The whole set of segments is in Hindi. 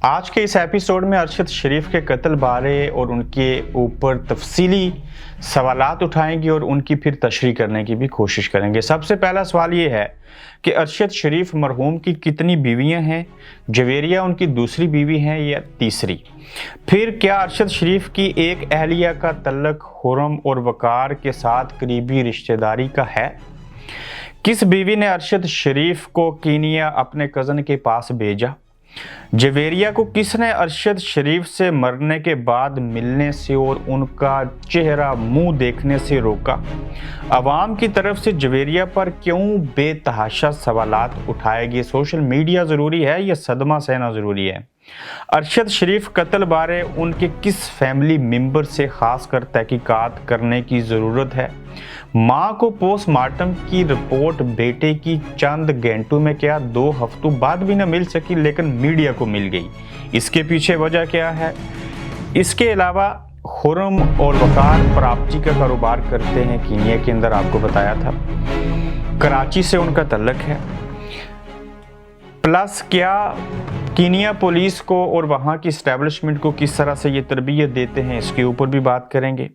आज के इस एपिसोड में अरशद शरीफ के कत्ल बारे और उनके ऊपर तफसीली सवालात उठाएंगे और उनकी फिर तशरीह करने की भी कोशिश करेंगे। सबसे पहला सवाल ये है कि अरशद शरीफ मरहूम की कितनी बीवियां हैं? जवेरिया उनकी दूसरी बीवी है या तीसरी? फिर क्या अरशद शरीफ की एक अहलिया का तल्लक खुर्रम और वकार के साथ करीबी रिश्तेदारी का है? किस बीवी ने अरशद शरीफ को कीनिया अपने कज़न के पास भेजा? जवेरिया को किसने अरशद शरीफ से मरने के बाद मिलने से और उनका चेहरा मुंह देखने से रोका? अवाम की तरफ से जवेरिया पर क्यों बेतहाशा सवालात उठाए गए? सोशल मीडिया ज़रूरी है या सदमा सहना ज़रूरी है? अरशद शरीफ कत्ल बारे उनके किस फैमिली मेंबर से खास कर तहकीकात करने की ज़रूरत है? मां को पोस्टमार्टम की रिपोर्ट बेटे की चंद घंटों में क्या 2 हफ्तों बाद भी न मिल सकी लेकिन मीडिया को मिल गई? इसके पीछे वजह क्या है? इसके अलावा खुर्रम और वकार प्रॉपर्टी का कारोबार करते हैं कीनिया के अंदर, आपको बताया था। कराची से उनका तल्लक है। प्लस क्या कीनिया पुलिस को और वहाँ की इस्टेब्लिशमेंट को किस तरह से ये तरबियत देते हैं, इसके ऊपर भी बात करेंगे।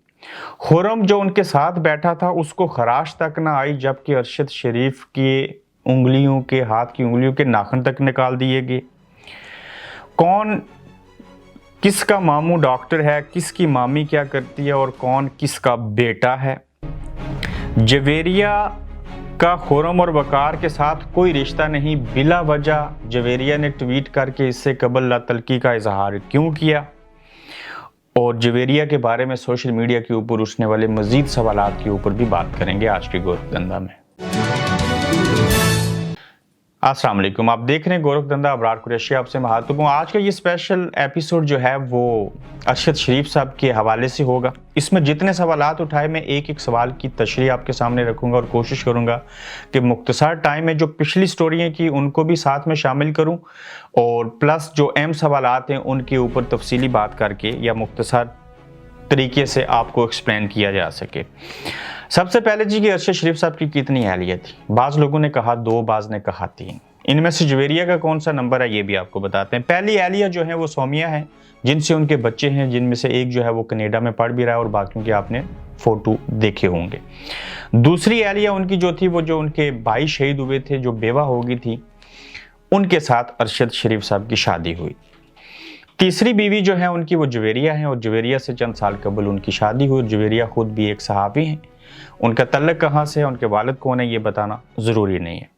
खुर्रम जो उनके साथ बैठा था उसको खराश तक ना आई, जबकि अरशद शरीफ की उंगलियों के हाथ की उंगलियों के नाखून तक निकाल दिए गए। कौन किसका मामू डॉक्टर है, किसकी मामी क्या करती है और कौन किसका बेटा है? जवेरिया का खुर्रम और वकार के साथ कोई रिश्ता नहीं, बिला वजह जवेरिया ने ट्वीट करके इससे कबल लातल्की का इजहार क्यों किया? और जवेरिया के बारे में सोशल मीडिया के ऊपर उठने वाले मजीद सवालात के ऊपर भी बात करेंगे आज के गोरखधंधा में। अस्सलाम वालेकुम, आप देख रहे हैं गोरखधंधा, अबरार कुरैशी आपसे महातुब हूं। आज का ये स्पेशल एपिसोड जो है वो अरशद शरीफ साहब के हवाले से होगा। इसमें जितने सवालात उठाए मैं एक एक सवाल की तशरीह आपके सामने रखूंगा और कोशिश करूंगा कि मुख्तसर टाइम में जो पिछली स्टोरियाँ की उनको भी साथ में शामिल करूँ और प्लस जो अहम सवालात हैं उनके ऊपर तफसीली बात करके या मुख्तसर तरीके से आपको एक्सप्लेन किया जा सके। सबसे पहले जी कि अरशद शरीफ साहब की कितनी अहलिया थी? बाज़ लोगों ने कहा 2, बाज़ ने कहा 3। इनमें से जवेरिया का कौन सा नंबर है ये भी आपको बताते हैं। पहली अहलिया जो है वो सोमिया है, जिनसे उनके बच्चे हैं, जिनमें से एक जो है वो कनाडा में पढ़ भी रहा है और बाकियों के आपने फोटो देखे होंगे। दूसरी अहलिया उनकी जो थी वो जो उनके भाई शहीद हुए थे, जो बेवा हो गई थी, उनके साथ अरशद शरीफ साहब की शादी हुई। तीसरी बीवी जो है उनकी वो जवेरिया है और जवेरिया से चंद साल कबल उनकी शादी हुई। जवेरिया खुद भी एक सहाबी हैं। उनका तल्लक कहाँ से है, उनके वालिद कौन है, ये बताना ज़रूरी नहीं है।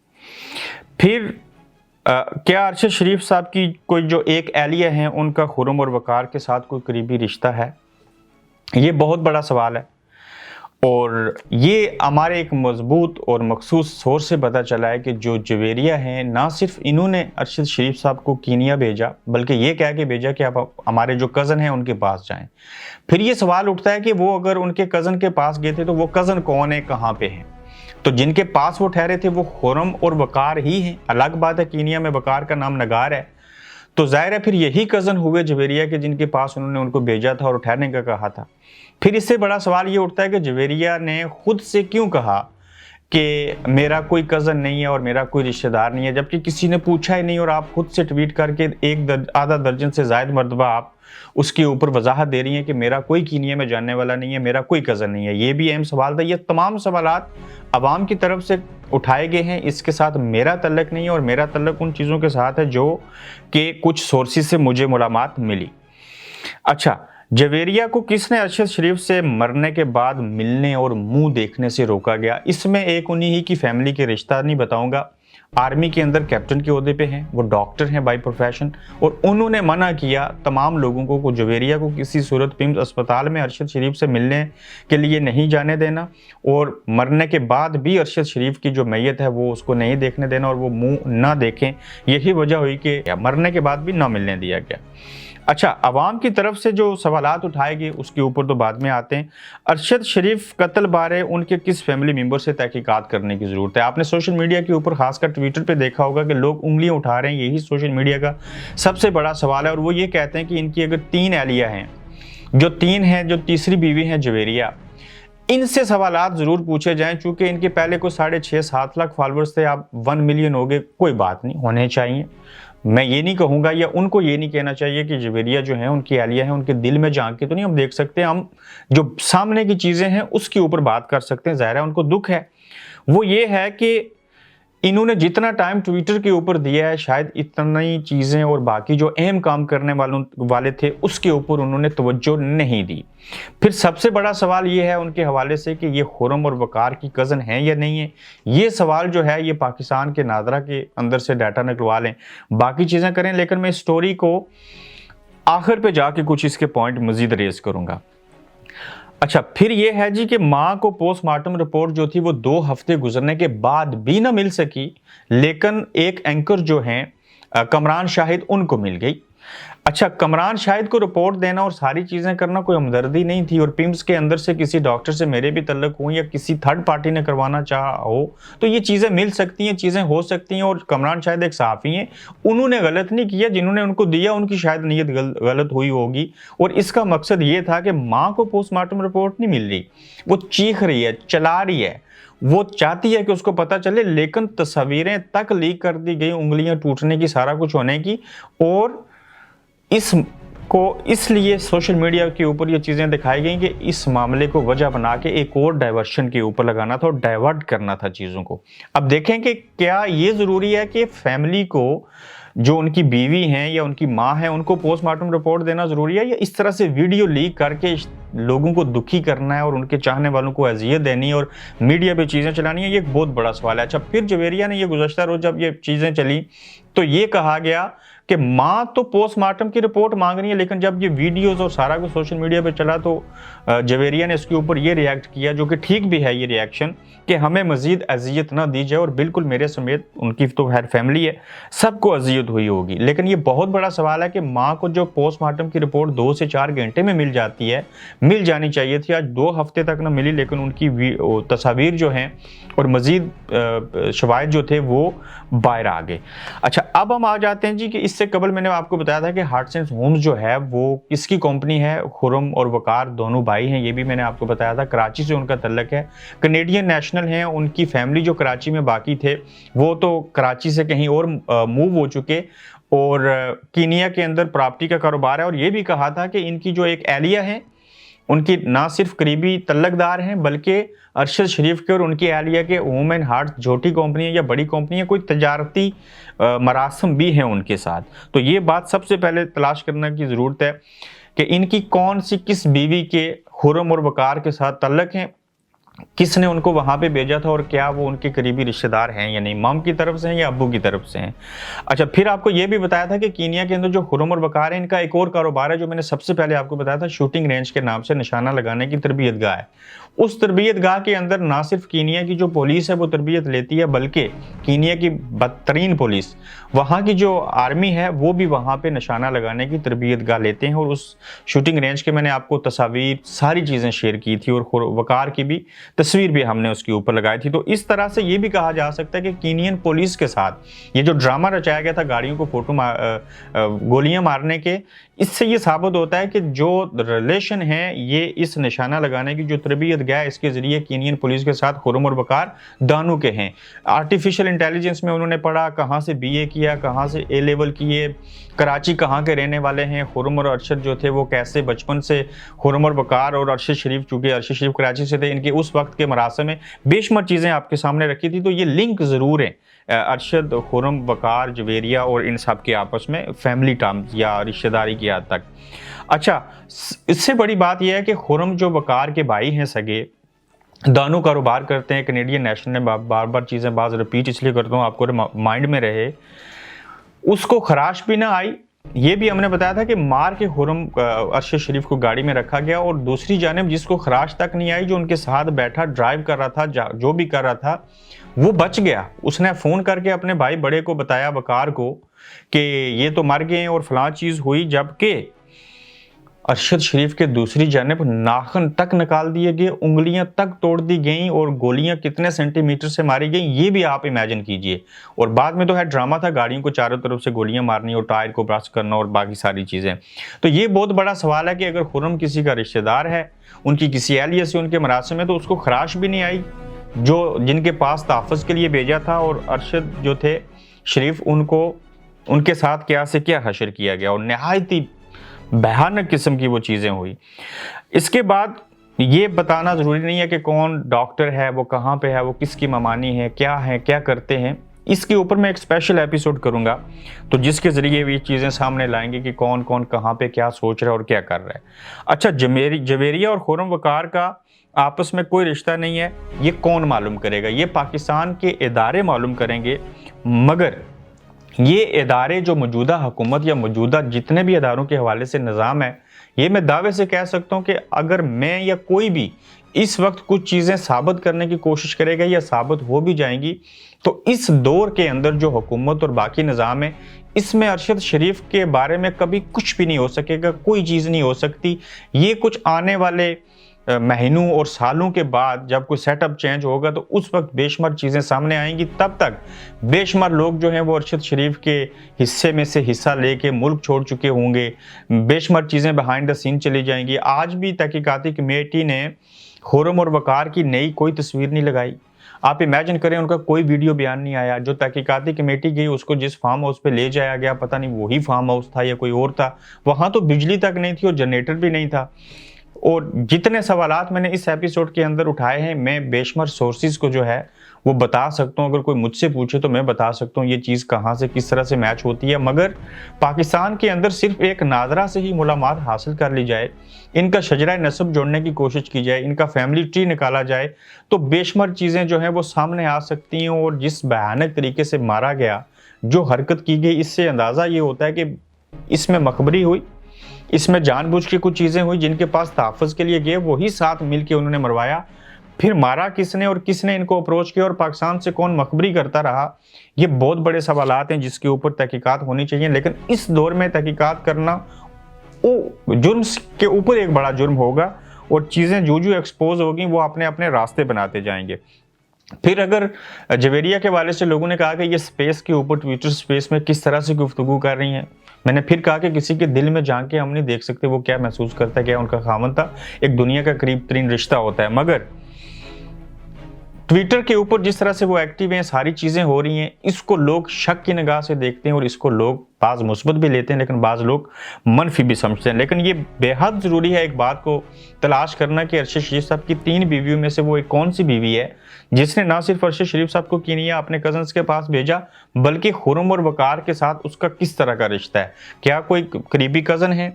फिर क्या अरशद शरीफ साहब की कोई जो एक अहलिया है उनका खुर्रम और वकार के साथ कोई करीबी रिश्ता है? ये बहुत बड़ा सवाल है और ये हमारे एक मजबूत और मखसूस सोर्स से पता चला है कि जो जवेरिया हैं ना सिर्फ इन्होंने अरशद शरीफ साहब को कीनिया भेजा बल्कि ये कह के भेजा कि आप हमारे जो कज़न हैं उनके पास जाएं। फिर ये सवाल उठता है कि वो अगर उनके कज़न के पास गए थे तो वो कज़न कौन है, कहाँ पे है? तो जिनके पास वो ठहरे थे वो खुर्रम और वकार ही हैं। अलग बात है कीनिया में वकार का नाम नगार है, तो जाहिर है फिर यही कज़न हुए जवेरिया के जिनके पास उन्होंने उनको भेजा था और ठहरने का कहा था। फिर इससे बड़ा सवाल ये उठता है कि जवेरिया ने खुद से क्यों कहा कि मेरा कोई कज़न नहीं है और मेरा कोई रिश्तेदार नहीं है, जबकि किसी ने पूछा ही नहीं और आप खुद से ट्वीट करके आधा दर्जन से ज़ायद मरतबा आप उसके ऊपर वजाहत दे रही हैं कि मेरा कोई कीनिया में जानने वाला नहीं है, मेरा कोई कज़न नहीं है। ये भी अहम सवाल था। ये तमाम सवालात अवाम की तरफ से उठाए गए हैं। इसके साथ मेरा तल्लक नहीं है और मेरा तल्लक उन चीज़ों के साथ है जो कि कुछ सोर्सेज से मुझे मालूमात मिली। अच्छा, जवेरिया को किसने अरशद शरीफ से मरने के बाद मिलने और मुंह देखने से रोका गया? इसमें एक उन्हीं ही की फैमिली के रिश्ता नहीं बताऊंगा। आर्मी के अंदर कैप्टन के ओहदे पे हैं, वो डॉक्टर हैं बाय प्रोफेशन और उन्होंने मना किया तमाम लोगों को जवेरिया को किसी सूरत पिम्स अस्पताल में अरशद शरीफ से मिलने के लिए नहीं जाने देना और मरने के बाद भी अरशद शरीफ की जो मैयत है वो उसको नहीं देखने देना और वो मुंह ना देखें। यही वजह हुई कि मरने के बाद भी ना मिलने दिया गया। अच्छा, अवाम की तरफ से जो सवालात उठाए गए उसके ऊपर तो बाद में आते हैं। अरशद शरीफ कत्ल बारे उनके किस फैमिली मेंबर से तहकीकात करने की ज़रूरत है? आपने सोशल मीडिया के ऊपर खासकर ट्विटर पे देखा होगा कि लोग उंगलियां उठा रहे हैं। यही सोशल मीडिया का सबसे बड़ा सवाल है और वो ये कहते हैं कि इनकी अगर 3 अहलिया हैं, जो 3 हैं, जो तीसरी बीवी हैं जवेरिया, इनसे सवालात ज़रूर पूछे जाएँ। चूँकि इनके पहले को 6.5-7 लाख फॉलोअर्स थे, आप 1 मिलियन हो गए, कोई बात नहीं, होने चाहिए। मैं ये नहीं कहूँगा या उनको ये नहीं कहना चाहिए कि जवेरिया जो है उनकी एहलिया है उनके दिल में झांक के तो नहीं हम देख सकते, हम जो सामने की चीज़ें हैं उसके ऊपर बात कर सकते हैं। ज़ाहिर है उनको दुख है, वो ये है कि इन्होंने जितना टाइम ट्विटर के ऊपर दिया है शायद इतनी चीज़ें और बाकी जो अहम काम करने वाले थे उसके ऊपर उन्होंने तवज्जो नहीं दी। फिर सबसे बड़ा सवाल ये है उनके हवाले से कि ये खुर्रम और वकार की कज़न है या नहीं है। ये सवाल जो है ये पाकिस्तान के नादरा के अंदर से डाटा निकलवा लें, बाकी चीज़ें करें, लेकिन मैं स्टोरी को आखिर पे जाके कुछ इसके पॉइंट मजीद रेज करूँगा। अच्छा, फिर ये है जी कि माँ को पोस्टमार्टम रिपोर्ट जो थी वो 2 हफ्ते गुजरने के बाद भी ना मिल सकी, लेकिन एक एंकर जो हैं कमरान शाहिद उनको मिल गई। अच्छा, कमरान शाहिद को रिपोर्ट देना और सारी चीज़ें करना कोई हमदर्दी नहीं थी, और पिम्स के अंदर से किसी डॉक्टर से मेरे भी तल्लुक हो या किसी थर्ड पार्टी ने करवाना चाहा हो तो ये चीज़ें मिल सकती हैं, चीज़ें हो सकती हैं। और कमरान शाहिद एक सहाफ़ी हैं, उन्होंने गलत नहीं किया, जिन्होंने उनको दिया उनकी शायद नीयत गलत हुई होगी। और इसका मकसद ये था कि माँ को पोस्टमार्टम रिपोर्ट नहीं मिल रही, वो चीख रही है, चला रही है, वो चाहती है कि उसको पता चले, लेकिन तस्वीरें तक लीक कर दी गई, उंगलियां टूटने की, सारा कुछ होने की। और इसलिए सोशल मीडिया के ऊपर ये चीज़ें दिखाई गई कि इस मामले को वजह बना के एक और डाइवर्शन के ऊपर लगाना था और डाइवर्ट करना था चीज़ों को। अब देखें कि क्या ये ज़रूरी है कि फैमिली को, जो उनकी बीवी हैं या उनकी माँ है, उनको पोस्टमार्टम रिपोर्ट देना ज़रूरी है, या इस तरह से वीडियो लीक करके लोगों को दुखी करना है और उनके चाहने वालों को अजियत देनी है और मीडिया पे चीज़ें चलानी है? ये एक बहुत बड़ा सवाल है। अच्छा, फिर जवेरिया ने ये गुज़श्ता रोज़ जब ये चीज़ें चली तो ये कहा गया कि माँ तो पोस्टमार्टम की रिपोर्ट मांग रही है, लेकिन जब ये वीडियोस और सारा कुछ सोशल मीडिया पे चला तो जवेरिया ने इसके ऊपर ये रिएक्ट किया, जो कि ठीक भी है ये रिएक्शन, कि हमें मजीद अजियत ना दी जाए। और बिल्कुल मेरे समेत, उनकी तो खैर फैमिली है, सबको अजियत हुई होगी, लेकिन ये बहुत बड़ा सवाल है कि माँ को जो पोस्टमार्टम की रिपोर्ट 2 से 4 घंटे में मिल जाती है, मिल जानी चाहिए थी, आज 2 हफ्ते तक ना मिली, लेकिन उनकी तस्वीर जो हैं और मजीद शवाहिद जो थे वो बाहर आ गए। अच्छा, अब हम आ जाते हैं जी कि इससे कबल मैंने आपको बताया था कि हार्ट्स होम्स जो है वो किसकी कंपनी है। खुर्रम और वकार दोनों भाई हैं, ये भी मैंने आपको बताया था। कराची से उनका तल्लक है, कनेडियन नेशनल हैं। उनकी फैमिली जो कराची में बाकी थे वो तो कराची से कहीं और मूव हो चुके, और कीनिया के अंदर प्रॉपर्टी का कारोबार है। और ये भी कहा था कि इनकी जो एक एहलिया है, उनकी ना सिर्फ करीबी तल्लकदार हैं बल्कि अरशद शरीफ के और उनकी एहलिया के होम एंड हार्ट छोटी कंपनी है या बड़ी कंपनी है, कोई तजारती मरासम भी हैं उनके साथ। तो ये बात सबसे पहले तलाश करने की ज़रूरत है कि इनकी कौन सी किस बीवी के खुर्रम और वकार के साथ तल्लक हैं, किसने उनको वहां पे भेजा था, और क्या वो उनके करीबी रिश्तेदार हैं या नहीं, मम की तरफ से हैं या अब्बू की तरफ से हैं। अच्छा, फिर आपको ये भी बताया था कि कीनिया के अंदर जो खुर्रम और वकार है, इनका एक और कारोबार है जो मैंने सबसे पहले आपको बताया था, शूटिंग रेंज के नाम से निशाना लगाने की तरबियत गाह है। उस तरबियत गाह के अंदर ना सिर्फ कीनिया की जो पुलिस है वो तरबियत लेती है, बल्कि कीनिया की बदतरीन पुलिस, वहाँ की जो आर्मी है वो भी वहाँ पे निशाना लगाने की तरबियत गाह लेते हैं। और उस शूटिंग रेंज के मैंने आपको तस्वीर सारी चीज़ें शेयर की थी, और वकार की भी तस्वीर भी हमने उसके ऊपर लगाई थी। तो इस तरह से ये भी कहा जा सकता है कि कीनियन पुलिस के साथ ये जो ड्रामा रचाया गया था गाड़ियों को गोलियां मारने के, इससे ये साबित होता है कि जो रिलेशन है ये इस निशाना लगाने की जो तरबियत गया इसके जरिए कीनियन पुलिस के साथ खुर्रम और वकार दानों के हैं। आर्टिफिशियल इंटेलिजेंस में उन्होंने पढ़ा, कहाँ से बीए किया, कहाँ से ए लेवल किए, कराची कहाँ के रहने वाले हैं, खुर्रम और अरशद जो थे वो कैसे बचपन से, खुर्रम और वकार और अरशद शरीफ, चूँकि अरशद शरीफ कराची से थे, इनके उस वक्त के मरासम में बेशुमार चीज़ें आपके सामने रखी थी। तो ये लिंक ज़रूर है अरशद, खुर्रम, वकार, जवेरिया और इन सब के आपस में फैमिली टर्म्स या रिश्तेदारी की हद तक। अच्छा, इससे बड़ी बात यह है कि खुर्रम जो वकार के भाई हैं सगे, दानों कारोबार करते हैं, कनेडियन नेशनल में, बार बार चीज़ें बाज रिपीट इसलिए करता हूँ आपको माइंड में रहे, उसको खराश भी ना आई। ये भी हमने बताया था कि मार के खुर्रम अरशद शरीफ को गाड़ी में रखा गया, और दूसरी जानिब जिसको खराश तक नहीं आई, जो उनके साथ बैठा ड्राइव कर रहा था, जो भी कर रहा था, वो बच गया। उसने फ़ोन करके अपने भाई बड़े को बताया, वकार को, कि ये तो मर गए और फलां चीज़ हुई, जबकि अरशद शरीफ के दूसरी जानिब नाखून तक निकाल दिए गए, उंगलियां तक तोड़ दी गई, और गोलियां कितने सेंटीमीटर से मारी गई ये भी आप इमेजिन कीजिए। और बाद में तो है ड्रामा था, गाड़ियों को चारों तरफ से गोलियां मारनी और टायर को ब्रश करना और बाकी सारी चीज़ें। तो ये बहुत बड़ा सवाल है कि अगर खुर्रम किसी का रिश्तेदार है, उनकी किसी एहलिया से उनके मरासम में, तो उसको खराश भी नहीं आई, जो जिनके पास तहफ़्फ़ुज़ के लिए भेजा था, और अरशद जो थे शरीफ उनको उनके साथ क्या से क्या हशर किया गया और नहायत ही भयानक किस्म की वो चीज़ें हुई। इसके बाद ये बताना ज़रूरी नहीं है कि कौन डॉक्टर है, वो कहाँ पे है, वो किसकी ममानी है, क्या करते हैं। इसके ऊपर मैं एक स्पेशल एपिसोड करूँगा, तो जिसके ज़रिए भी ये चीज़ें सामने लाएंगे कि कौन कौन कहाँ पे क्या सोच रहा है और क्या कर रहा है। अच्छा, जवेरिया और खुर्रम वक़ार का आपस में कोई रिश्ता नहीं है, ये कौन मालूम करेगा? ये पाकिस्तान के इदारे मालूम करेंगे। मगर ये इदारे जो मौजूदा हुकूमत या मौजूदा जितने भी इदारों के हवाले से निज़ाम है, ये मैं दावे से कह सकता हूँ कि अगर मैं या कोई भी इस वक्त कुछ चीज़ें साबित करने की कोशिश करेगा या साबित हो भी जाएंगी, तो इस दौर के अंदर जो हुकूमत और बाकी निज़ाम है, इसमें अरशद शरीफ के बारे में कभी कुछ भी नहीं हो सकेगा, कोई चीज़ नहीं हो सकती। ये कुछ आने वाले महीनों और सालों के बाद जब कोई सेटअप चेंज होगा तो उस वक्त बेशुमार चीज़ें सामने आएंगी। तब तक बेशुमार लोग जो हैं वो अरशद शरीफ के हिस्से में से हिस्सा लेके मुल्क छोड़ चुके होंगे, बेशुमार चीज़ें बिहाइंड द सीन चली जाएंगी। आज भी तहकीकाती कमेटी ने खुर्रम और वक़ार की नई कोई तस्वीर नहीं लगाई। आप इमेजिन करें, उनका कोई वीडियो बयान नहीं आया। जो तहकीकाती कमेटी गई उसको जिस फार्म हाउस पे ले जाया गया, पता नहीं वही फार्म हाउस था या कोई और था, वहाँ तो बिजली तक नहीं थी और जनरेटर भी नहीं था। और जितने सवालात मैंने इस एपिसोड के अंदर उठाए हैं, मैं बेशुमार सोर्सेज को जो है वो बता सकता हूँ। अगर कोई मुझसे पूछे तो मैं बता सकता हूँ ये चीज़ कहाँ से किस तरह से मैच होती है। मगर पाकिस्तान के अंदर सिर्फ एक नादरा से ही मुलामात हासिल कर ली जाए, इनका शजरा नस्ब जोड़ने की कोशिश की जाए, इनका फैमिली ट्री निकाला जाए, तो बेशुमार चीज़ें जो हैं वो सामने आ सकती हैं। और जिस भयानक तरीके से मारा गया, जो हरकत की गई, इससे अंदाज़ा ये होता है कि इसमें मखबरी हुई, इसमें जानबूझ के कुछ चीज़ें हुई। जिनके पास तहफ़्फ़ुज़ के लिए गए वही साथ मिल के उन्होंने मरवाया। फिर मारा किसने और किसने इनको अप्रोच किया और पाकिस्तान से कौन मखबरी करता रहा, ये बहुत बड़े सवालात हैं जिसके ऊपर तहकीकात होनी चाहिए। लेकिन इस दौर में तहकीकात करना वो जुर्म के ऊपर एक बड़ा जुर्म होगा और चीज़ें जो एक्सपोज होगी वो अपने अपने रास्ते बनाते जाएंगे। फिर अगर जवेरिया के वाले से लोगों ने कहा कि ये स्पेस के ऊपर, ट्विटर स्पेस में किस तरह से गुफ्तगू कर रही हैं, मैंने फिर कहा कि किसी के दिल में झांक के हम नहीं देख सकते वो क्या महसूस करता है, क्या उनका खामन था। एक दुनिया का करीब तरीन रिश्ता होता है। मगर ट्विटर के ऊपर जिस तरह से वो एक्टिव हैं, सारी चीज़ें हो रही हैं, इसको लोग शक की निगाह से देखते हैं और इसको लोग बाज़ मुस्बत भी लेते हैं, लेकिन बाज़ लोग मनफी भी समझते हैं। लेकिन ये बेहद ज़रूरी है एक बात को तलाश करना कि अरशद शरीफ साहब की 3 बीवियों में से वो एक कौन सी बीवी है जिसने ना सिर्फ अरशद शरीफ साहब को कीनिया अपने कज़न्स के पास भेजा, बल्कि खुर्रम और वक़ार के साथ उसका किस तरह का रिश्ता है। क्या कोई करीबी कज़न है,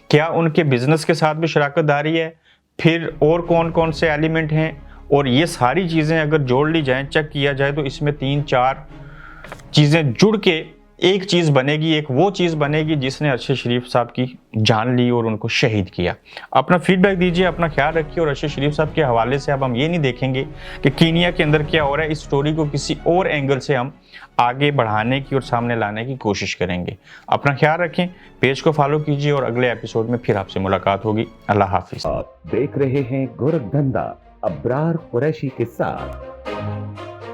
क्या उनके बिज़नेस के साथ भी शराकत दारी है, फिर और कौन कौन से एलिमेंट हैं। और ये सारी चीज़ें अगर जोड़ ली जाएं, चेक किया जाए, तो इसमें 3-4 चीज़ें जुड़ के एक चीज़ बनेगी। एक वो चीज़ बनेगी जिसने अरशद शरीफ साहब की जान ली और उनको शहीद किया। अपना फीडबैक दीजिए, अपना ख्याल रखिए। और अरशद शरीफ साहब के हवाले से अब हम ये नहीं देखेंगे कि कीनिया के अंदर क्या हो रहा है, इस स्टोरी को किसी और एंगल से हम आगे बढ़ाने की और सामने लाने की कोशिश करेंगे। अपना ख्याल रखें, पेज को फॉलो कीजिए और अगले एपिसोड में फिर आपसे मुलाकात होगी। अल्लाह हाफिज़। आप देख रहे हैं गोरखधंधा अब्रार कुरैशी के साथ।